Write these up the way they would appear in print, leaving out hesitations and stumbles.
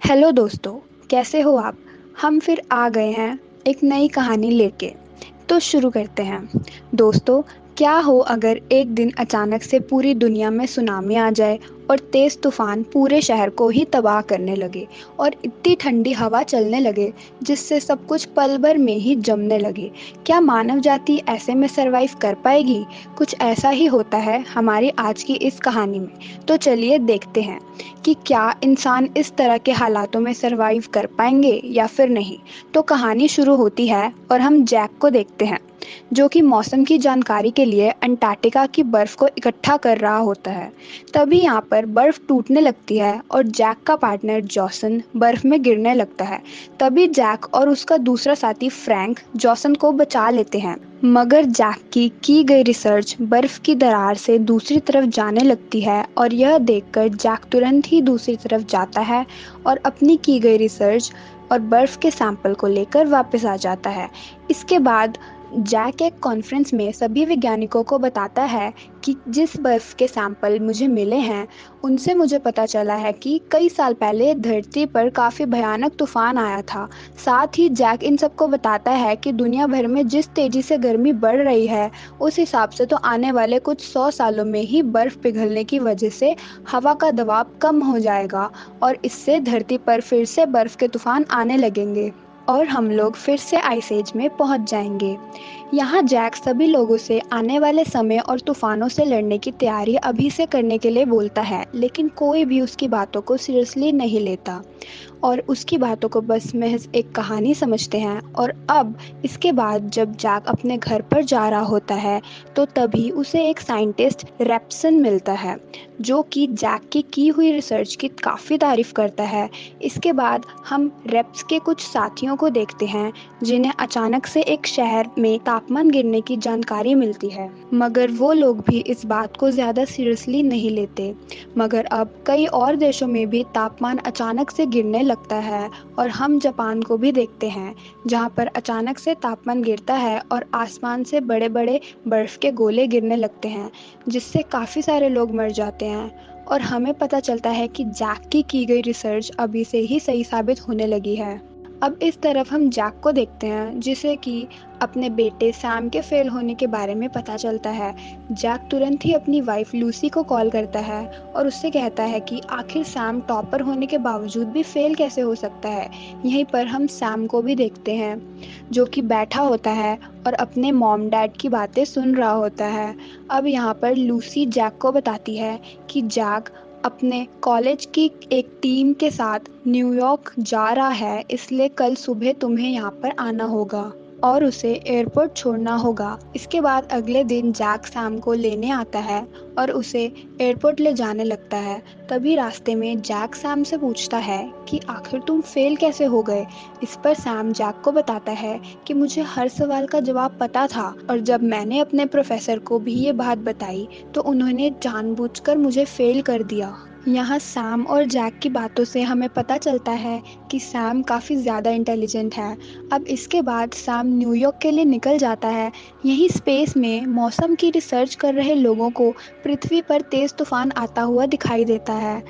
Hello दोस्तों, कैसे हो आप? हम फिर आ गए हैं एक नई कहानी लेके। तो शुरू करते हैं। दोस्तों, क्या हो अगर एक दिन अचानक से पूरी दुनिया में सुनामी आ जाए और तेज तूफान पूरे शहर को ही तबाह करने लगे और इतनी ठंडी हवा चलने लगे जिससे सब कुछ पल भर में ही जमने लगे। क्या मानव जाति ऐसे में सरवाइव कर पाएगी? कुछ ऐसा ही होता है हमारी आज की इस कहानी में। तो चलिए देखते हैं कि क्या इंसान इस तरह के हालातों में सरवाइव कर पाएंगे या फिर नहीं। तो कहानी शुरू होती है और हम जैक को देखते हैं, जो कि मौसम की जानकारी के लिए अंटार्कटिका की बर्फ को इकट्ठा कर रहा होता है। तभी यहाँ पर बर्फ टूटने लगती है और जैक का पार्टनर जॉसन बर्फ में गिरने लगता है। तभी जैक और उसका दूसरा साथी फ्रैंक जॉसन को बचा लेते हैं, मगर जैक की गई रिसर्च बर्फ की दरार से दूसरी तरफ जाने लगती है और यह देखकर जैक तुरंत ही दूसरी तरफ जाता है और अपनी की गई रिसर्च और बर्फ के सैंपल को लेकर वापस आ जाता है। इसके बाद जैक एक कॉन्फ्रेंस में सभी वैज्ञानिकों को बताता है कि जिस बर्फ के सैंपल मुझे मिले हैं उनसे मुझे पता चला है कि कई साल पहले धरती पर काफ़ी भयानक तूफान आया था। साथ ही जैक इन सबको बताता है कि दुनिया भर में जिस तेज़ी से गर्मी बढ़ रही है उस हिसाब से तो आने वाले कुछ 100 सालों में ही बर्फ़ पिघलने की वजह से हवा का दबाव कम हो जाएगा और इससे धरती पर फिर से बर्फ़ के तूफान आने लगेंगे और हम लोग फिर से आइस एज में पहुंच जाएंगे। यहाँ जैक सभी लोगों से आने वाले समय और तूफानों से लड़ने की तैयारी अभी से करने के लिए बोलता है, लेकिन कोई भी उसकी बातों को सीरियसली नहीं लेता और उसकी बातों को बस महज एक कहानी समझते हैं। और अब इसके बाद जब जैक अपने घर पर जा रहा होता है तो तभी उसे एक साइंटिस्ट रेप्सन मिलता है, जो कि जैक की हुई रिसर्च की काफ़ी तारीफ करता है। इसके बाद हम रेप्स के कुछ साथियों को देखते हैं जिन्हें अचानक से एक शहर में तापमान गिरने की जानकारी मिलती है, मगर वो लोग भी इस बात को ज़्यादा सीरियसली नहीं लेते। मगर अब कई और देशों में भी तापमान अचानक से गिरने लगता है और हम जापान को भी देखते हैं, जहाँ पर अचानक से तापमान गिरता है और आसमान से बड़े बड़े बर्फ़ के गोले गिरने लगते हैं, जिससे काफ़ी सारे लोग मर जाते हैं। और हमें पता चलता है कि जैक की गई रिसर्च अभी से ही सही साबित होने लगी है। अब इस तरफ हम जैक को देखते हैं, जिसे कि अपने बेटे सैम के फेल होने के बारे में पता चलता है। जैक तुरंत ही अपनी वाइफ लूसी को कॉल करता है और उससे कहता है कि आखिर सैम टॉपर होने के बावजूद भी फेल कैसे हो सकता है। यहीं पर हम सैम को भी देखते हैं, जो कि बैठा होता है और अपने मॉम डैड की बातें सुन रहा होता है। अब यहाँ पर लूसी जैक को बताती है कि जैक अपने कॉलेज की एक टीम के साथ न्यूयॉर्क जा रहा है, इसलिए कल सुबह तुम्हें यहाँ पर आना होगा और उसे एयरपोर्ट छोड़ना होगा। इसके बाद अगले दिन जैक सैम को लेने आता है और उसे एयरपोर्ट ले जाने लगता है। तभी रास्ते में जैक सैम से पूछता है कि आखिर तुम फेल कैसे हो गए। इस पर सैम जैक को बताता है कि मुझे हर सवाल का जवाब पता था और जब मैंने अपने प्रोफेसर को भी ये बात बताई तो उन्होंने जानबूझकर मुझे फेल कर दिया। यहाँ सैम और जैक की बातों से हमें पता चलता है कि सैम काफ़ी ज़्यादा इंटेलिजेंट है। अब इसके बाद सैम न्यूयॉर्क के लिए निकल जाता है। यहीं स्पेस में मौसम की रिसर्च कर रहे लोगों को पृथ्वी पर तेज़ तूफान आता हुआ दिखाई देता है।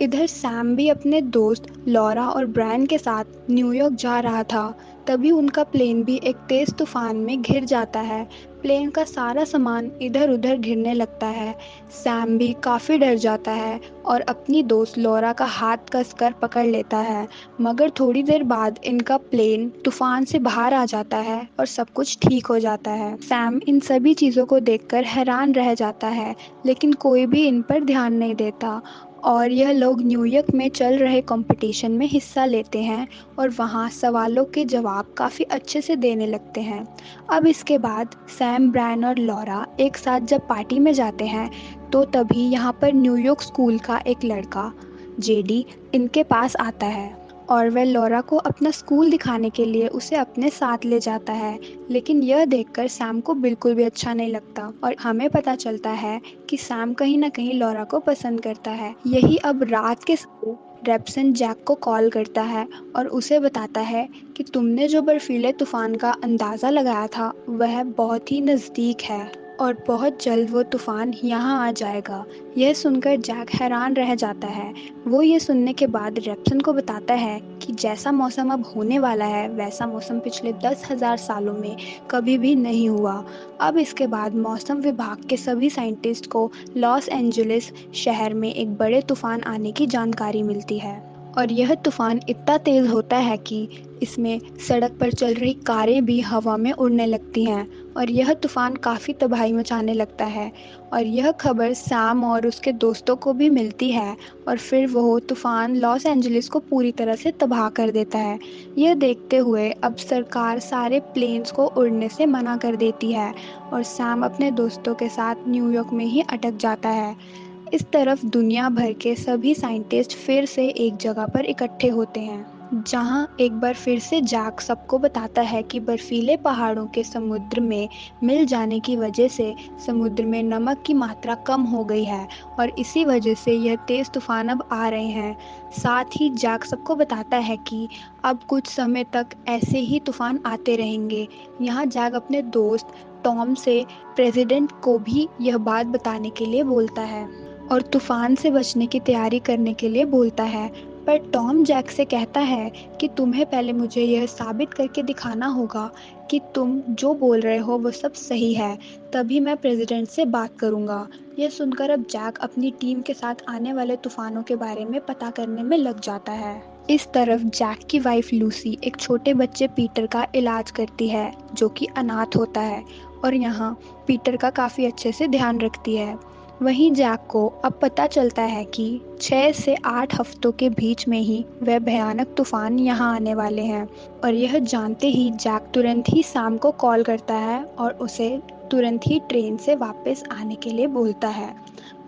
इधर सैम भी अपने दोस्त लॉरा और ब्रायन के साथ न्यूयॉर्क जा रहा था। तभी उनका प्लेन भी एक तेज़ तूफान में घिर जाता है। प्लेन का सारा सामान इधर उधर गिरने लगता है। सैम भी काफ़ी डर जाता है और अपनी दोस्त लॉरा का हाथ कसकर पकड़ लेता है, मगर थोड़ी देर बाद इनका प्लेन तूफान से बाहर आ जाता है और सब कुछ ठीक हो जाता है। सैम इन सभी चीज़ों को देखकर हैरान रह जाता है, लेकिन कोई भी इन पर ध्यान नहीं देता और यह लोग न्यूयॉर्क में चल रहे कंपटीशन में हिस्सा लेते हैं और वहाँ सवालों के जवाब काफ़ी अच्छे से देने लगते हैं। अब इसके बाद सैम, ब्रायन और लॉरा एक साथ जब पार्टी में जाते हैं तो तभी यहाँ पर न्यूयॉर्क स्कूल का एक लड़का जेडी इनके पास आता है और वह लॉरा को अपना स्कूल दिखाने के लिए उसे अपने साथ ले जाता है। लेकिन यह देखकर सैम को बिल्कुल भी अच्छा नहीं लगता और हमें पता चलता है कि सैम कहीं ना कहीं लॉरा को पसंद करता है। यही अब रात के समय रेप्सन जैक को कॉल करता है और उसे बताता है कि तुमने जो बर्फीले तूफान का अंदाज़ा लगाया था वह बहुत ही नज़दीक है। और बहुत जल्द वो तूफान यहाँ आ जाएगा। यह सुनकर जैक हैरान रह जाता है। वो ये सुनने के बाद रेप्सन को बताता है कि जैसा मौसम अब होने वाला है वैसा मौसम पिछले 10,000 सालों में कभी भी नहीं हुआ। अब इसके बाद मौसम विभाग के सभी साइंटिस्ट को लॉस एंजलिस शहर में एक बड़े तूफान आने की जानकारी मिलती है। और यह तूफान इतना तेज होता है कि इसमें सड़क पर चल रही कारें भी हवा में उड़ने लगती हैं और यह तूफान काफ़ी तबाही मचाने लगता है। और यह खबर सैम और उसके दोस्तों को भी मिलती है और फिर वो तूफान लॉस एंजलिस को पूरी तरह से तबाह कर देता है। यह देखते हुए अब सरकार सारे प्लेन्स को उड़ने से मना कर देती है और सैम अपने दोस्तों के साथ न्यूयॉर्क में ही अटक जाता है। इस तरफ दुनिया भर के सभी साइंटिस्ट फिर से एक जगह पर इकट्ठे होते हैं, जहां एक बार फिर से जैक सबको बताता है कि बर्फीले पहाड़ों के समुद्र में मिल जाने की वजह से समुद्र में नमक की मात्रा कम हो गई है और इसी वजह से यह तेज़ तूफान अब आ रहे हैं। साथ ही जैक सबको बताता है कि अब कुछ समय तक ऐसे ही तूफान आते रहेंगे। यहाँ जैक अपने दोस्त टॉम से प्रेसिडेंट को भी यह बात बताने के लिए बोलता है और तूफान से बचने की तैयारी करने के लिए बोलता है। पर टॉम जैक से कहता है कि तुम्हें पहले मुझे यह साबित करके दिखाना होगा कि तुम जो बोल रहे हो वो सब सही है, तभी मैं प्रेसिडेंट से बात करूंगा। यह सुनकर अब जैक अपनी टीम के साथ आने वाले तूफानों के बारे में पता करने में लग जाता है। इस तरफ जैक की वाइफ लूसी एक छोटे बच्चे पीटर का इलाज करती है जो कि अनाथ होता है और यहाँ पीटर का काफ़ी अच्छे से ध्यान रखती है। वहीं जैक को अब पता चलता है कि 6 से 8 हफ्तों के बीच में ही वह भयानक तूफान यहाँ आने वाले हैं और यह जानते ही जैक तुरंत ही सैम को कॉल करता है और उसे तुरंत ही ट्रेन से वापस आने के लिए बोलता है।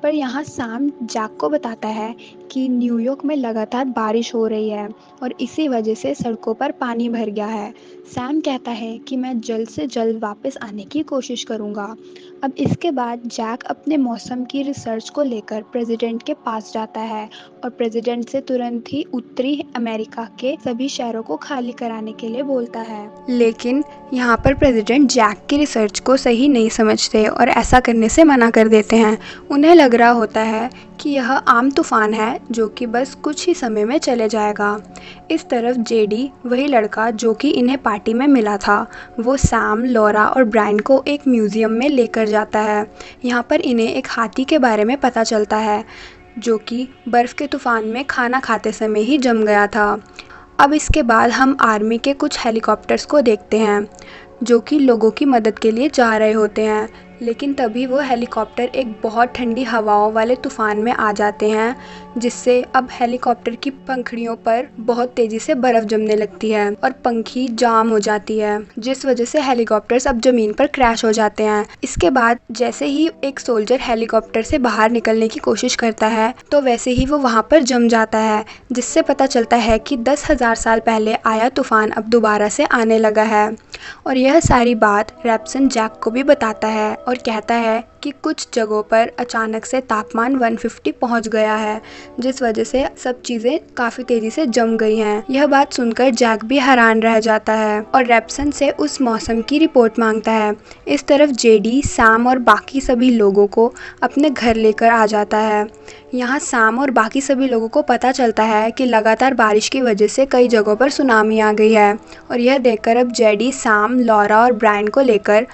पर यहाँ सैम जैक को बताता है कि न्यूयॉर्क में लगातार बारिश हो रही है और इसी वजह से सड़कों पर पानी भर गया है। सैम कहता है कि मैं जल्द से जल्द वापस आने की कोशिश करूँगा। अब इसके बाद जैक अपने मौसम की रिसर्च को लेकर प्रेसिडेंट के पास जाता है और प्रेसिडेंट से तुरंत ही उत्तरी अमेरिका के सभी शहरों को खाली कराने के लिए बोलता है। लेकिन यहाँ पर प्रेसिडेंट जैक की रिसर्च को सही नहीं समझते और ऐसा करने से मना कर देते हैं। उन्हें लग रहा होता है कि यह आम तूफान है जो कि बस कुछ ही समय में चले जाएगा। इस तरफ जेडी, वही लड़का जो कि इन्हें पार्टी में मिला था, वो सैम, लॉरा और ब्रायन को एक म्यूज़ियम में लेकर जाता है। यहाँ पर इन्हें एक हाथी के बारे में पता चलता है जो कि बर्फ़ के तूफान में खाना खाते समय ही जम गया था। अब इसके बाद हम आर्मी के कुछ हेलीकॉप्टर्स को देखते हैं जो कि लोगों की मदद के लिए जा रहे होते हैं, लेकिन तभी वो हेलीकॉप्टर एक बहुत ठंडी हवाओं वाले तूफान में आ जाते हैं जिससे अब हेलीकॉप्टर की पंखुड़ियों पर बहुत तेज़ी से बर्फ़ जमने लगती है और पंखी जाम हो जाती है जिस वजह से हेलीकॉप्टर्स अब ज़मीन पर क्रैश हो जाते हैं। इसके बाद जैसे ही एक सोल्जर हेलीकॉप्टर से बाहर निकलने की कोशिश करता है तो वैसे ही वो वहाँ पर जम जाता है जिससे पता चलता है कि 10,000 साल पहले आया तूफान अब दोबारा से आने लगा है। और यह सारी बात रेप्सन जैक को भी बताता है और कहता है कि कुछ जगहों पर अचानक से तापमान 150 पहुंच गया है जिस वजह से सब चीज़ें काफ़ी तेज़ी से जम गई हैं। यह बात सुनकर जैक भी हैरान रह जाता है और रेप्सन से उस मौसम की रिपोर्ट मांगता है। इस तरफ जेडी, सैम और बाकी सभी लोगों को अपने घर लेकर आ जाता है। यहाँ सैम और बाकी सभी लोगों को पता चलता है कि लगातार बारिश की वजह से कई जगहों पर सुनामी आ गई है और यह देखकर अब जेडी, सैम, लॉरा और ब्रायन को लेकर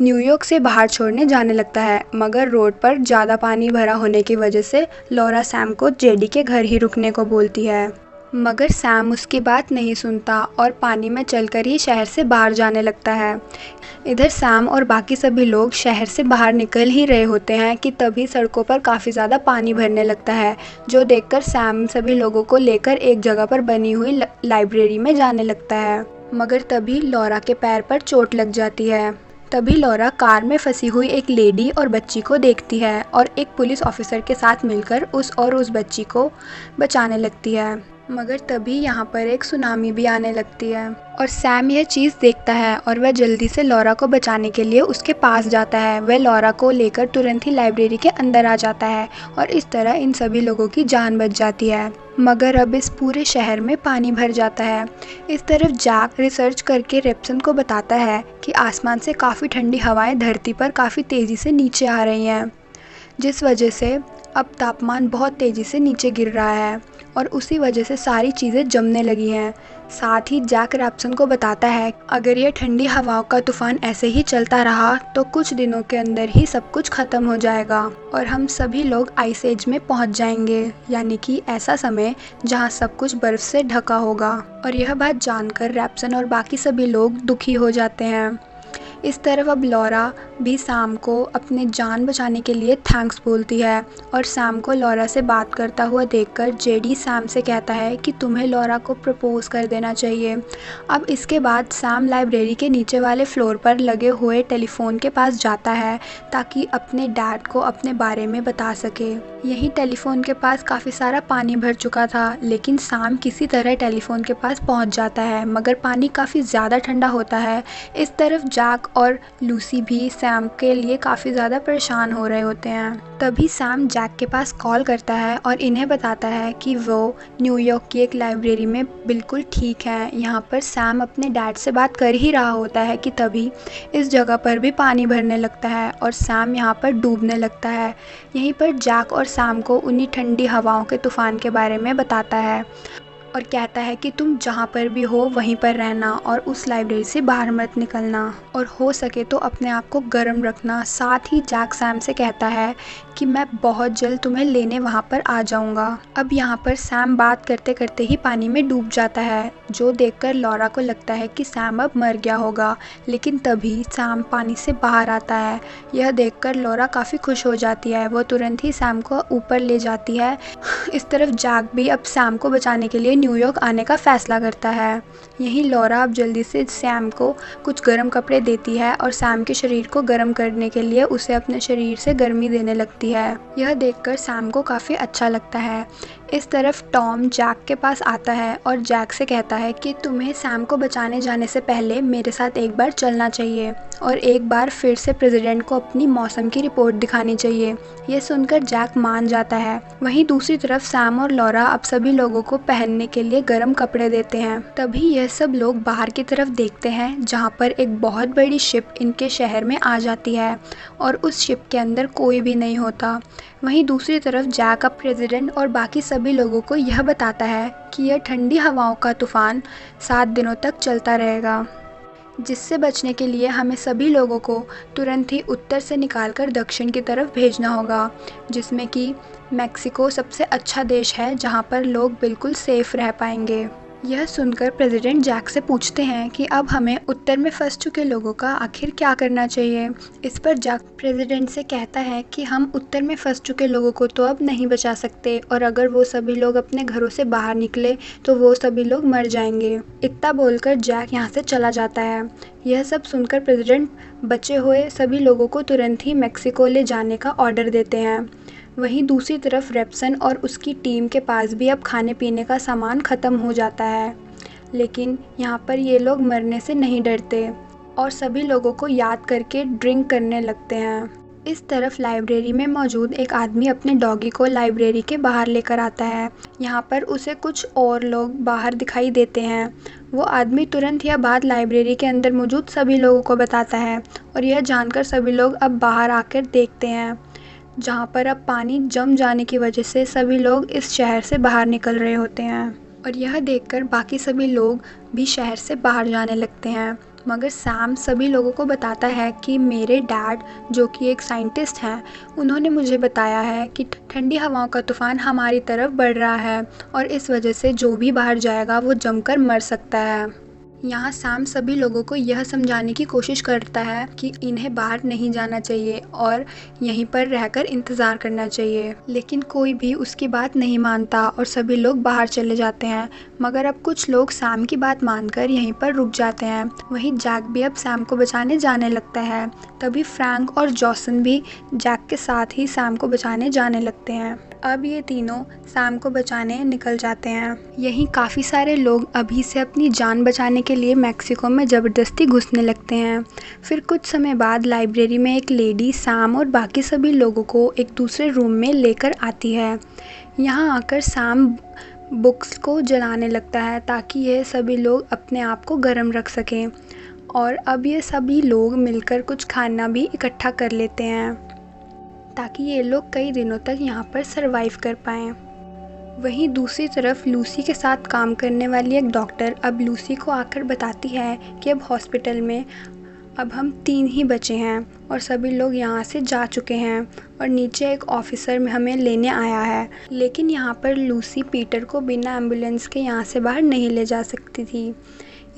न्यूयॉर्क से बाहर छोड़ने जाने लगता है, मगर रोड पर ज़्यादा पानी भरा होने की वजह से लॉरा सैम को जेडी के घर ही रुकने को बोलती है, मगर सैम उसकी बात नहीं सुनता और पानी में चलकर ही शहर से बाहर जाने लगता है। इधर सैम और बाकी सभी लोग शहर से बाहर निकल ही रहे होते हैं कि तभी सड़कों पर काफ़ी ज़्यादा पानी भरने लगता है, जो देखकर सैम सभी लोगों को लेकर एक जगह पर बनी हुई लाइब्रेरी में जाने लगता है, मगर तभी लॉरा के पैर पर चोट लग जाती है। तभी लॉरा कार में फंसी हुई एक लेडी और बच्ची को देखती है और एक पुलिस ऑफिसर के साथ मिलकर उस बच्ची को बचाने लगती है। मगर तभी यहाँ पर एक सुनामी भी आने लगती है और सैम यह चीज़ देखता है और वह जल्दी से लॉरा को बचाने के लिए उसके पास जाता है। वह लॉरा को लेकर तुरंत ही लाइब्रेरी के अंदर आ जाता है और इस तरह इन सभी लोगों की जान बच जाती है। मगर अब इस पूरे शहर में पानी भर जाता है। इस तरफ जैक रिसर्च करके रेप्सन को बताता है कि आसमान से काफ़ी ठंडी हवाएं धरती पर काफ़ी तेज़ी से नीचे आ रही हैं, जिस वजह से अब तापमान बहुत तेज़ी से नीचे गिर रहा है और उसी वजह से सारी चीज़ें जमने लगी हैं। साथ ही जैक रैप्सन को बताता है अगर ये ठंडी हवाओं का तूफान ऐसे ही चलता रहा तो कुछ दिनों के अंदर ही सब कुछ ख़त्म हो जाएगा और हम सभी लोग आइस एज में पहुंच जाएंगे, यानी कि ऐसा समय जहां सब कुछ बर्फ़ से ढका होगा। और यह बात जानकर रैप्सन और बाकी सभी लोग दुखी हो जाते हैं। इस तरफ अब लॉरा भी सैम को अपने जान बचाने के लिए थैंक्स बोलती है और सैम को लॉरा से बात करता हुआ देखकर जेडी सैम से कहता है कि तुम्हें लॉरा को प्रपोज कर देना चाहिए। अब इसके बाद सैम लाइब्रेरी के नीचे वाले फ्लोर पर लगे हुए टेलीफोन के पास जाता है ताकि अपने डैड को अपने बारे में बता सके। यहीं टेलीफोन के पास काफ़ी सारा पानी भर चुका था, लेकिन सैम किसी तरह टेलीफोन के पास पहुंच जाता है, मगर पानी काफ़ी ज़्यादा ठंडा होता है। इस तरफ जैक और लूसी भी सैम के लिए काफ़ी ज़्यादा परेशान हो रहे होते हैं। तभी सैम जैक के पास कॉल करता है और इन्हें बताता है कि वो न्यूयॉर्क की एक लाइब्रेरी में बिल्कुल ठीक है। यहाँ पर सैम अपने डैड से बात कर ही रहा होता है कि तभी इस जगह पर भी पानी भरने लगता है और सैम यहाँ पर डूबने लगता है। यहीं पर जैक और सैम को उन्हीं ठंडी हवाओं के तूफान के बारे में बताता है और कहता है कि तुम जहाँ पर भी हो वहीं पर रहना और उस लाइब्रेरी से बाहर मत निकलना और हो सके तो अपने आप को गर्म रखना। साथ ही जैक सैम से कहता है कि मैं बहुत जल्द तुम्हें लेने वहाँ पर आ जाऊँगा। अब यहाँ पर सैम बात करते करते ही पानी में डूब जाता है, जो देखकर लॉरा को लगता है कि सैम अब मर गया होगा, लेकिन तभी सैम पानी से बाहर आता है। यह देखकर लॉरा काफ़ी खुश हो जाती है। वो तुरंत ही सैम को ऊपर ले जाती है। इस तरफ जैक भी अब सैम को बचाने के लिए न्यूयॉर्क आने का फैसला करता है। यहीं लॉरा अब जल्दी से सैम को कुछ गर्म कपड़े देती है और सैम के शरीर को गर्म करने के लिए उसे अपने शरीर से गर्मी देने लगती है। यह देखकर सैम को काफ़ी अच्छा लगता है। इस तरफ टॉम जैक के पास आता है और जैक से कहता है कि तुम्हें सैम को बचाने जाने से पहले मेरे साथ एक बार चलना चाहिए और एक बार फिर से प्रेसिडेंट को अपनी मौसम की रिपोर्ट दिखानी चाहिए। यह सुनकर जैक मान जाता है। वहीं दूसरी तरफ सैम और लॉरा अब सभी लोगों को पहनने के लिए गर्म कपड़े देते हैं। तभी यह सब लोग बाहर की तरफ देखते हैं, जहां पर एक बहुत बड़ी शिप इनके शहर में आ जाती है और उस शिप के अंदर कोई भी नहीं होता। वहीं दूसरी तरफ जैक अब प्रेसिडेंट और बाकी सभी लोगों को यह बताता है कि यह ठंडी हवाओं का तूफान 7 दिनों तक चलता रहेगा, जिससे बचने के लिए हमें सभी लोगों को तुरंत ही उत्तर से निकालकर दक्षिण की तरफ भेजना होगा, जिसमें कि मेक्सिको सबसे अच्छा देश है जहां पर लोग बिल्कुल सेफ रह पाएंगे। यह सुनकर प्रेसिडेंट जैक से पूछते हैं कि अब हमें उत्तर में फंस चुके लोगों का आखिर क्या करना चाहिए। इस पर जैक प्रेसिडेंट से कहता है कि हम उत्तर में फंस चुके लोगों को तो अब नहीं बचा सकते और अगर वो सभी लोग अपने घरों से बाहर निकले तो वो सभी लोग मर जाएंगे। इतना बोलकर जैक यहाँ से चला जाता है। यह सब सुनकर प्रेसिडेंट बचे हुए सभी लोगों को तुरंत ही मेक्सिको ले जाने का ऑर्डर देते हैं। वहीं दूसरी तरफ रेप्सन और उसकी टीम के पास भी अब खाने पीने का सामान ख़त्म हो जाता है, लेकिन यहाँ पर ये लोग मरने से नहीं डरते और सभी लोगों को याद करके ड्रिंक करने लगते हैं। इस तरफ लाइब्रेरी में मौजूद एक आदमी अपने डॉगी को लाइब्रेरी के बाहर लेकर आता है। यहाँ पर उसे कुछ और लोग बाहर दिखाई देते हैं। वो आदमी तुरंत यह बात लाइब्रेरी के अंदर मौजूद सभी लोगों को बताता है और यह जानकर सभी लोग अब बाहर आकर देखते हैं, जहाँ पर अब पानी जम जाने की वजह से सभी लोग इस शहर से बाहर निकल रहे होते हैं और यह देखकर बाकी सभी लोग भी शहर से बाहर जाने लगते हैं। मगर सैम सभी लोगों को बताता है कि मेरे डैड, जो कि एक साइंटिस्ट हैं, उन्होंने मुझे बताया है कि ठंडी हवाओं का तूफान हमारी तरफ बढ़ रहा है और इस वजह से जो भी बाहर जाएगा वो जमकर मर सकता है। यहाँ सैम सभी लोगों को यह समझाने की कोशिश करता है कि इन्हें बाहर नहीं जाना चाहिए और यहीं पर रहकर इंतज़ार करना चाहिए, लेकिन कोई भी उसकी बात नहीं मानता और सभी लोग बाहर चले जाते हैं। मगर अब कुछ लोग सैम की बात मानकर यहीं पर रुक जाते हैं। वहीं जैक भी अब सैम को बचाने जाने लगता है। तभी फ्रैंक और जॉसन भी जैक के साथ ही सैम को बचाने जाने लगते हैं। अब ये तीनों सैम को बचाने निकल जाते हैं। यहीं काफ़ी सारे लोग अभी से अपनी जान बचाने के लिए मैक्सिको में ज़बरदस्ती घुसने लगते हैं। फिर कुछ समय बाद लाइब्रेरी में एक लेडी सैम और बाकी सभी लोगों को एक दूसरे रूम में लेकर आती है। यहाँ आकर सैम बुक्स को जलाने लगता है ताकि ये सभी लोग अपने आप को गर्म रख सकें, और अब ये सभी लोग मिलकर कुछ खाना भी इकट्ठा कर लेते हैं ताकि ये लोग कई दिनों तक यहाँ पर सरवाइव कर पाएँ। वहीं दूसरी तरफ लूसी के साथ काम करने वाली एक डॉक्टर अब लूसी को आकर बताती है कि अब हॉस्पिटल में अब हम 3 ही बचे हैं और सभी लोग यहाँ से जा चुके हैं और नीचे एक ऑफिसर हमें लेने आया है। लेकिन यहाँ पर लूसी पीटर को बिना एम्बुलेंस के यहाँ से बाहर नहीं ले जा सकती थी।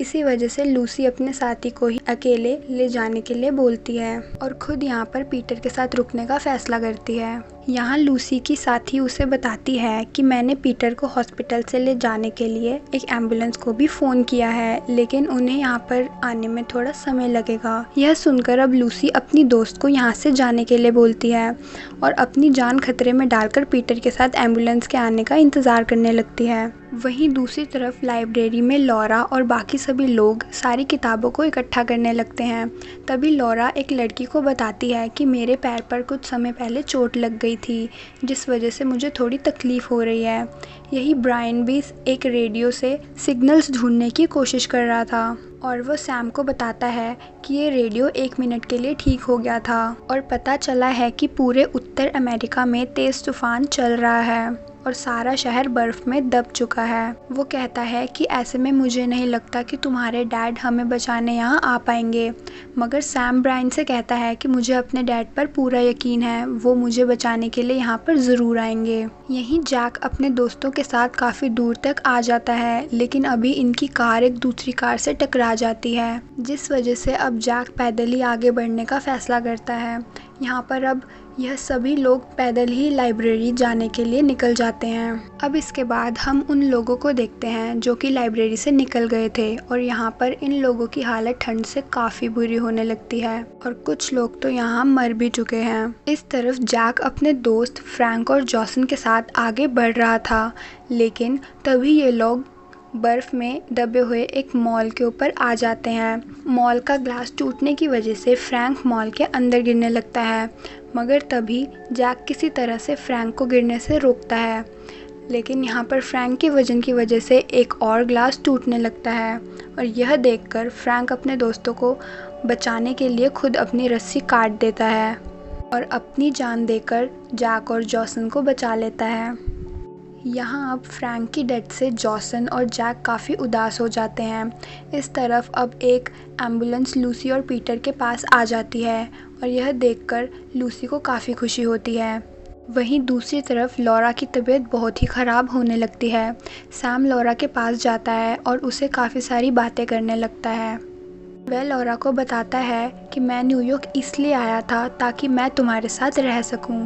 इसी वजह से लूसी अपने साथी को ही अकेले ले जाने के लिए बोलती है और खुद यहाँ पर पीटर के साथ रुकने का फैसला करती है। यहाँ लूसी की साथी उसे बताती है कि मैंने पीटर को हॉस्पिटल से ले जाने के लिए एक एम्बुलेंस को भी फ़ोन किया है, लेकिन उन्हें यहाँ पर आने में थोड़ा समय लगेगा। यह सुनकर अब लूसी अपनी दोस्त को यहाँ से जाने के लिए बोलती है और अपनी जान खतरे में डालकर पीटर के साथ एम्बुलेंस के आने का इंतज़ार करने लगती है। वहीं दूसरी तरफ लाइब्रेरी में लॉरा और बाकी सभी लोग सारी किताबों को इकट्ठा करने लगते हैं। तभी लॉरा एक लड़की को बताती है कि मेरे पैर पर कुछ समय पहले चोट लग गई थी, जिस वजह से मुझे थोड़ी तकलीफ़ हो रही है। यही ब्रायन भी एक रेडियो से सिग्नल्स ढूंढने की कोशिश कर रहा था और वो सैम को बताता है कि ये रेडियो 1 मिनट के लिए ठीक हो गया था और पता चला है कि पूरे उत्तर अमेरिका में तेज़ तूफान चल रहा है और सारा शहर बर्फ में दब चुका है। वो कहता है कि ऐसे में मुझे नहीं लगता कि तुम्हारे डैड हमें बचाने यहाँ आ पाएंगे, मगर सैम ब्रायन से कहता है कि मुझे अपने डैड पर पूरा यकीन है, वो मुझे बचाने के लिए यहाँ पर ज़रूर आएंगे। यहीं जैक अपने दोस्तों के साथ काफ़ी दूर तक आ जाता है, लेकिन अभी इनकी कार एक दूसरी कार से टकरा जाती है, जिस वजह से अब जैक पैदल ही आगे बढ़ने का फैसला करता है। यहाँ पर अब यह सभी लोग पैदल ही लाइब्रेरी जाने के लिए निकल जाते हैं। अब इसके बाद हम उन लोगों को देखते हैं जो कि लाइब्रेरी से निकल गए थे और यहाँ पर इन लोगों की हालत ठंड से काफ़ी बुरी होने लगती है और कुछ लोग तो यहाँ मर भी चुके हैं। इस तरफ जैक अपने दोस्त फ्रैंक और जॉसन के साथ आगे बढ़ रहा था, लेकिन तभी ये लोग बर्फ़ में दबे हुए एक मॉल के ऊपर आ जाते हैं। मॉल का ग्लास टूटने की वजह से फ्रैंक मॉल के अंदर गिरने लगता है, मगर तभी जैक किसी तरह से फ्रैंक को गिरने से रोकता है। लेकिन यहाँ पर फ्रैंक के वजन की वजह से एक और ग्लास टूटने लगता है और यह देखकर फ्रैंक अपने दोस्तों को बचाने के लिए खुद अपनी रस्सी काट देता है और अपनी जान देकर जैक और जॉसन को बचा लेता है। यहाँ अब फ्रैंक की डेथ से जॉसन और जैक काफ़ी उदास हो जाते हैं। इस तरफ अब एक एम्बुलेंस लूसी और पीटर के पास आ जाती है और यह देखकर लूसी को काफ़ी खुशी होती है। वहीं दूसरी तरफ लॉरा की तबीयत बहुत ही ख़राब होने लगती है। सैम लॉरा के पास जाता है और उसे काफ़ी सारी बातें करने लगता है। वह लॉरा को बताता है कि मैं न्यूयॉर्क इसलिए आया था ताकि मैं तुम्हारे साथ रह सकूं।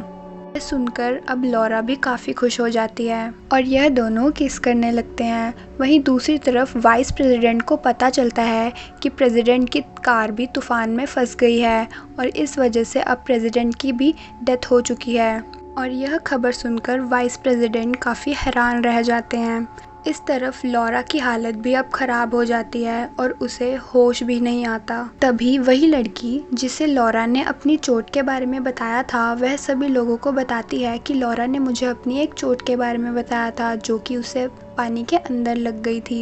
यह सुनकर अब लॉरा भी काफ़ी खुश हो जाती है और यह दोनों किस करने लगते हैं। वहीं दूसरी तरफ वाइस प्रेसिडेंट को पता चलता है कि प्रेसिडेंट की कार भी तूफान में फंस गई है और इस वजह से अब प्रेसिडेंट की भी डेथ हो चुकी है और यह खबर सुनकर वाइस प्रेसिडेंट काफ़ी हैरान रह जाते हैं। इस तरफ लॉरा की हालत भी अब ख़राब हो जाती है और उसे होश भी नहीं आता। तभी वही लड़की जिसे लॉरा ने अपनी चोट के बारे में बताया था, वह सभी लोगों को बताती है कि लॉरा ने मुझे अपनी एक चोट के बारे में बताया था जो कि उसे पानी के अंदर लग गई थी।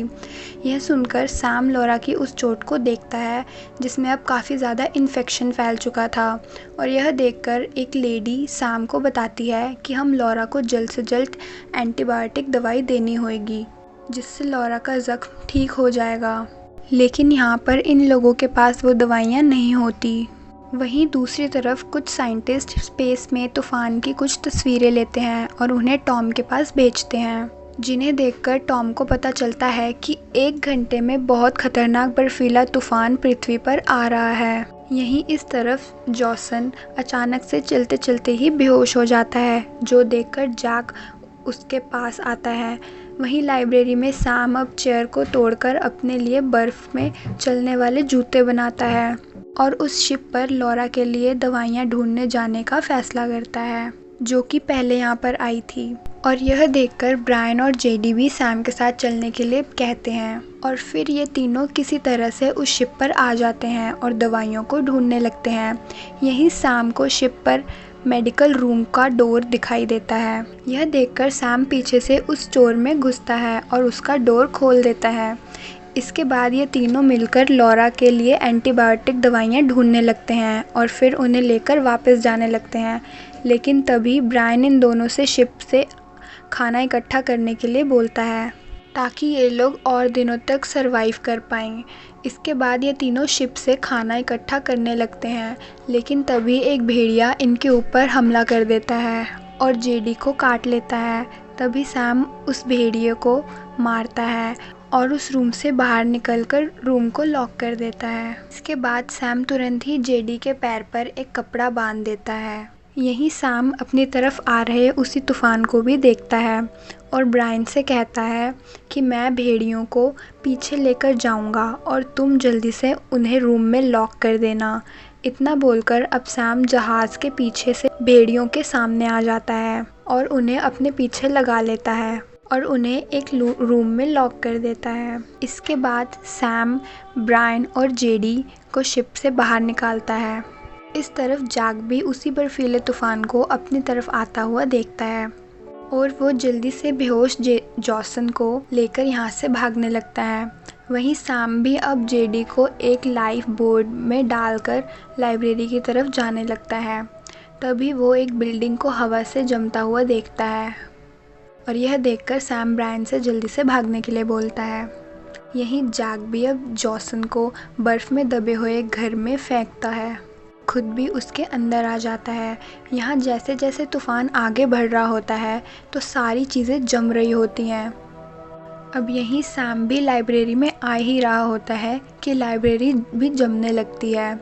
यह सुनकर सैम लॉरा की उस चोट को देखता है जिसमें अब काफ़ी ज़्यादा इन्फेक्शन फैल चुका था और यह देखकर एक लेडी सैम को बताती है कि हम लॉरा को जल्द से जल्द एंटीबायोटिक दवाई देनी होगी जिससे लॉरा का ज़ख्म ठीक हो जाएगा। लेकिन यहाँ पर इन लोगों के पास वो दवाइयाँ नहीं होती। वहीं दूसरी तरफ कुछ साइंटिस्ट स्पेस में तूफ़ान की कुछ तस्वीरें लेते हैं और उन्हें टॉम के पास भेजते हैं, जिन्हें देखकर टॉम को पता चलता है कि 1 घंटे में बहुत खतरनाक बर्फीला तूफान पृथ्वी पर आ रहा है। यहीं इस तरफ जॉसन अचानक से चलते चलते ही बेहोश हो जाता है, जो देखकर जैक उसके पास आता है। वहीं लाइब्रेरी में सैम अब चेयर को तोड़कर अपने लिए बर्फ़ में चलने वाले जूते बनाता है और उस शिप पर लॉरा के लिए दवाइयाँ ढूंढने जाने का फैसला करता है। जो कि पहले यहाँ पर आई थी। और यह देखकर ब्रायन और जेडी भी सैम के साथ चलने के लिए कहते हैं और फिर ये तीनों किसी तरह से उस शिप पर आ जाते हैं और दवाइयों को ढूंढने लगते हैं। यही सैम को शिप पर मेडिकल रूम का डोर दिखाई देता है। यह देखकर सैम पीछे से उस स्टोर में घुसता है और उसका डोर खोल देता है। इसके बाद ये तीनों मिलकर लॉरा के लिए एंटीबायोटिक दवाइयाँ ढूंढने लगते हैं और फिर उन्हें लेकर वापस जाने लगते हैं। लेकिन तभी ब्रायन इन दोनों से शिप से खाना इकट्ठा करने के लिए बोलता है ताकि ये लोग और दिनों तक सरवाइव कर पाएं। इसके बाद ये तीनों शिप से खाना इकट्ठा करने लगते हैं, लेकिन तभी एक भेड़िया इनके ऊपर हमला कर देता है और जेडी को काट लेता है। तभी सैम उस भेड़िए को मारता है और उस रूम से बाहर निकलकर रूम को लॉक कर देता है। इसके बाद सैम तुरंत ही जेडी के पैर पर एक कपड़ा बांध देता है। यही सैम अपनी तरफ आ रहे उसी तूफान को भी देखता है और ब्रायन से कहता है कि मैं भेड़ियों को पीछे लेकर जाऊंगा और तुम जल्दी से उन्हें रूम में लॉक कर देना। इतना बोलकर अब सैम जहाज़ के पीछे से भेड़ियों के सामने आ जाता है और उन्हें अपने पीछे लगा लेता है और उन्हें एक रूम में लॉक कर देता है। इसके बाद सैम ब्रायन और जेडी को शिप से बाहर निकालता है। इस तरफ जैक भी उसी बर्फीले तूफान को अपनी तरफ आता हुआ देखता है और वो जल्दी से बेहोश जॉसन को लेकर यहाँ से भागने लगता है। वहीं सैम भी अब जेडी को एक लाइफ बोर्ड में डालकर लाइब्रेरी की तरफ जाने लगता है। तभी वो एक बिल्डिंग को हवा से जमता हुआ देखता है और यह देखकर सैम ब्रायन से जल्दी से भागने के लिए बोलता है। यहीं जैक भी अब जॉसन को बर्फ़ में दबे हुए घर में फेंकता है, खुद भी उसके अंदर आ जाता है। यहाँ जैसे जैसे तूफ़ान आगे बढ़ रहा होता है तो सारी चीज़ें जम रही होती हैं। अब यहीं सैम भी लाइब्रेरी में आ ही रहा होता है कि लाइब्रेरी भी जमने लगती है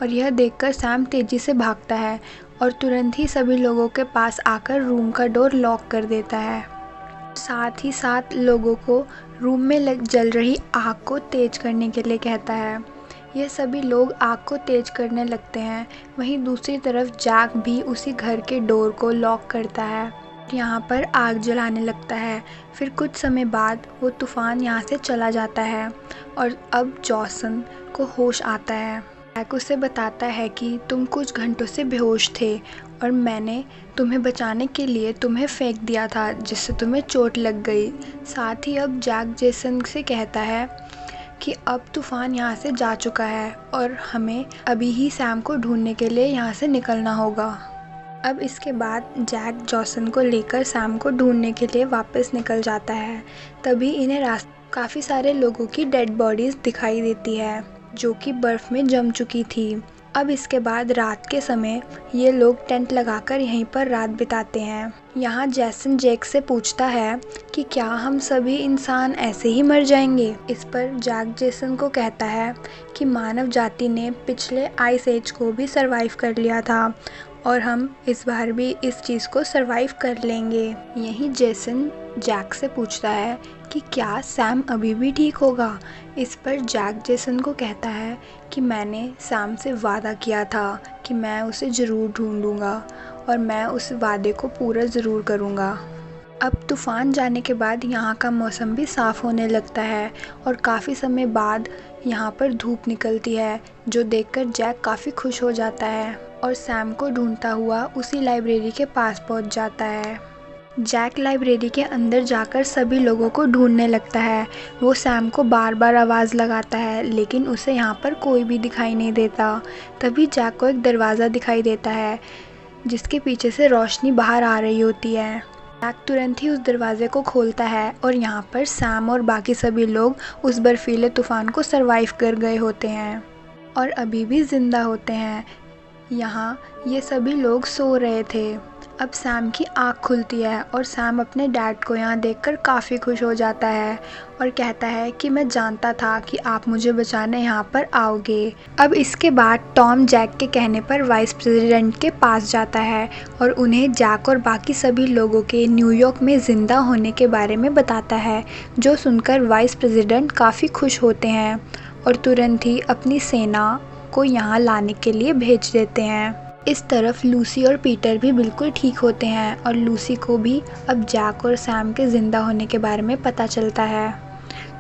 और यह देखकर सैम तेज़ी से भागता है और तुरंत ही सभी लोगों के पास आकर रूम का डोर लॉक कर देता है। साथ ही साथ लोगों को रूम में जल रही आग को तेज करने के लिए कहता है। यह सभी लोग आग को तेज करने लगते हैं। वहीं दूसरी तरफ जैक भी उसी घर के डोर को लॉक करता है, यहाँ पर आग जलाने लगता है। फिर कुछ समय बाद वो तूफ़ान यहाँ से चला जाता है और अब जॉसन को होश आता है। जैक उसे बताता है कि तुम कुछ घंटों से बेहोश थे और मैंने तुम्हें बचाने के लिए तुम्हें फेंक दिया था, जिससे तुम्हें चोट लग गई। साथ ही अब जैक जेसन से कहता है कि अब तूफ़ान यहाँ से जा चुका है और हमें अभी ही सैम को ढूंढने के लिए यहाँ से निकलना होगा। अब इसके बाद जैक जॉसन को लेकर सैम को ढूंढने के लिए वापस निकल जाता है। तभी इन्हें रास्ते काफ़ी सारे लोगों की डेड बॉडीज़ दिखाई देती है जो कि बर्फ़ में जम चुकी थी। अब इसके बाद रात के समय ये लोग टेंट लगाकर यहीं पर रात बिताते हैं। यहाँ जैसन जैक से पूछता है कि क्या हम सभी इंसान ऐसे ही मर जाएंगे। इस पर जैक जैसन को कहता है कि मानव जाति ने पिछले आइस एज को भी सरवाइव कर लिया था और हम इस बार भी इस चीज़ को सरवाइव कर लेंगे। यही जैसन जैक से पूछता है कि क्या सैम अभी भी ठीक होगा। इस पर जैक जेसन को कहता है कि मैंने सैम से वादा किया था कि मैं उसे ज़रूर ढूंढूंगा और मैं उस वादे को पूरा ज़रूर करूंगा। अब तूफ़ान जाने के बाद यहाँ का मौसम भी साफ़ होने लगता है और काफ़ी समय बाद यहाँ पर धूप निकलती है, जो देखकर जैक काफ़ी खुश हो जाता है और सैम को ढूंढता हुआ उसी लाइब्रेरी के पास पहुँच जाता है। जैक लाइब्रेरी के अंदर जाकर सभी लोगों को ढूंढने लगता है। वो सैम को बार बार आवाज़ लगाता है लेकिन उसे यहाँ पर कोई भी दिखाई नहीं देता। तभी जैक को एक दरवाज़ा दिखाई देता है जिसके पीछे से रोशनी बाहर आ रही होती है। जैक तुरंत ही उस दरवाजे को खोलता है और यहाँ पर सैम और बाकी सभी लोग उस बर्फीले तूफ़ान को सरवाइव कर गए होते हैं और अभी भी ज़िंदा होते हैं। यहाँ ये सभी लोग सो रहे थे। अब सैम की आँख खुलती है और सैम अपने डैड को यहाँ देखकर काफ़ी खुश हो जाता है और कहता है कि मैं जानता था कि आप मुझे बचाने यहाँ पर आओगे। अब इसके बाद टॉम जैक के कहने पर वाइस प्रेसिडेंट के पास जाता है और उन्हें जैक और बाकी सभी लोगों के न्यूयॉर्क में ज़िंदा होने के बारे में बताता है, जो सुनकर वाइस प्रेसिडेंट काफ़ी खुश होते हैं और तुरंत ही अपनी सेना को यहाँ लाने के लिए भेज देते हैं। इस तरफ लूसी और पीटर भी बिल्कुल ठीक होते हैं और लूसी को भी अब जैक और सैम के ज़िंदा होने के बारे में पता चलता है,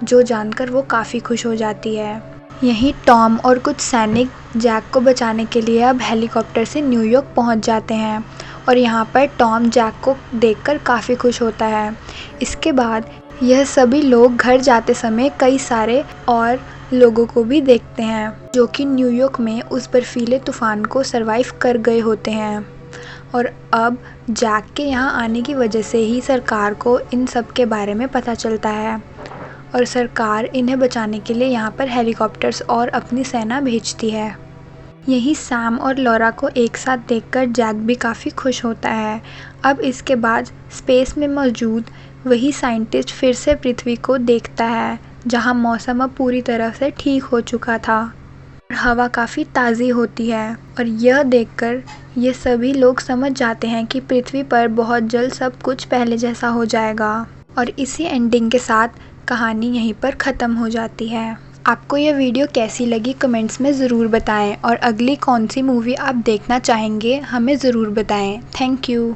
जो जानकर वो काफ़ी खुश हो जाती है। यहीं टॉम और कुछ सैनिक जैक को बचाने के लिए अब हेलीकॉप्टर से न्यूयॉर्क पहुंच जाते हैं और यहाँ पर टॉम जैक को देखकर काफ़ी खुश होता है। इसके बाद यह सभी लोग घर जाते समय कई सारे और लोगों को भी देखते हैं जो कि न्यूयॉर्क में उस बर्फीले तूफान को सरवाइव कर गए होते हैं और अब जैक के यहाँ आने की वजह से ही सरकार को इन सब के बारे में पता चलता है और सरकार इन्हें बचाने के लिए यहाँ पर हेलीकॉप्टर्स और अपनी सेना भेजती है। यही सैम और लॉरा को एक साथ देखकर जैक भी काफ़ी खुश होता है। अब इसके बाद स्पेस में मौजूद वही साइंटिस्ट फिर से पृथ्वी को देखता है, जहाँ मौसम अब पूरी तरह से ठीक हो चुका था और हवा काफ़ी ताज़ी होती है और यह देखकर ये सभी लोग समझ जाते हैं कि पृथ्वी पर बहुत जल्द सब कुछ पहले जैसा हो जाएगा और इसी एंडिंग के साथ कहानी यहीं पर ख़त्म हो जाती है। आपको यह वीडियो कैसी लगी कमेंट्स में ज़रूर बताएं और अगली कौन सी मूवी आप देखना चाहेंगे हमें ज़रूर बताएं। Thank you.